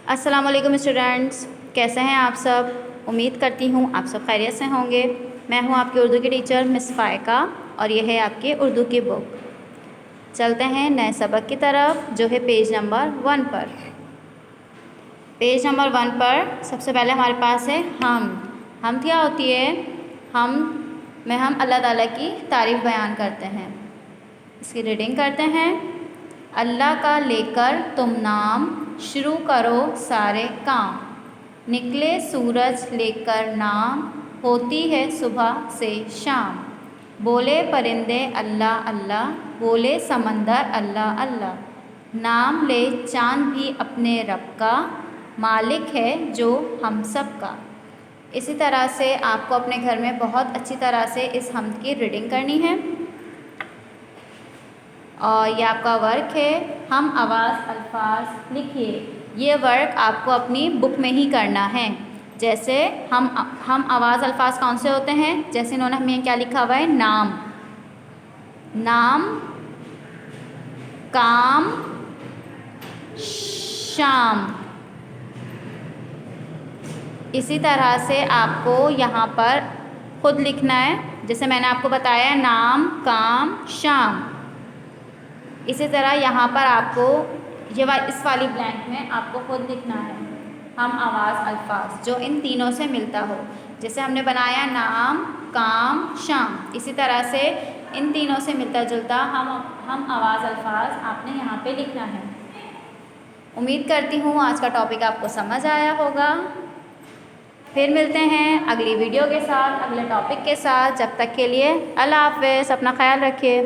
अस्सलाम वालेकुम स्टूडेंट्स, कैसे हैं आप सब। उम्मीद करती हूँ आप सब खैरियत से होंगे। मैं हूँ आपकी उर्दू की टीचर मिस फ़ायका और ये है आपकी उर्दू की बुक। चलते हैं नए सबक की तरफ जो है पेज नंबर 1 पर। पेज नंबर 1 पर सबसे पहले हमारे पास है हम क्या होती है। हम में हम अल्लाह ताला की तारीफ़ बयान करते हैं। इसकी रीडिंग करते हैं। अल्लाह का लेकर तुम नाम, शुरू करो सारे काम। निकले सूरज लेकर नाम, होती है सुबह से शाम। बोले परिंदे अल्लाह अल्लाह, बोले समंदर अल्लाह अल्लाह। नाम ले चाँद भी अपने रब का, मालिक है जो हम सब का। इसी तरह से आपको अपने घर में बहुत अच्छी तरह से इस हम्द की रीडिंग करनी है। और ये आपका वर्क है, हम आवाज़ अल्फाज लिखिए। ये वर्क आपको अपनी बुक में ही करना है। जैसे हम आवाज़ अल्फाज कौन से होते हैं, जैसे इन्होंने हमें क्या लिखा हुआ है, नाम, काम, शाम। इसी तरह से आपको यहाँ पर खुद लिखना है, जैसे मैंने आपको बताया नाम, काम, शाम। इसी तरह यहाँ पर आपको इस वाली ब्लैंक में आपको खुद लिखना है हम आवाज़ अल्फाज जो इन तीनों से मिलता हो। जैसे हमने बनाया नाम, काम, शाम, इसी तरह से इन तीनों से मिलता जुलता हम आवाज़ अल्फाज आपने यहाँ पे लिखना है। उम्मीद करती हूँ आज का टॉपिक आपको समझ आया होगा। फिर मिलते हैं अगली वीडियो के साथ, अगले टॉपिक के साथ। जब तक के लिए अल्लाह हाफ़िज़, अपना ख्याल रखिए।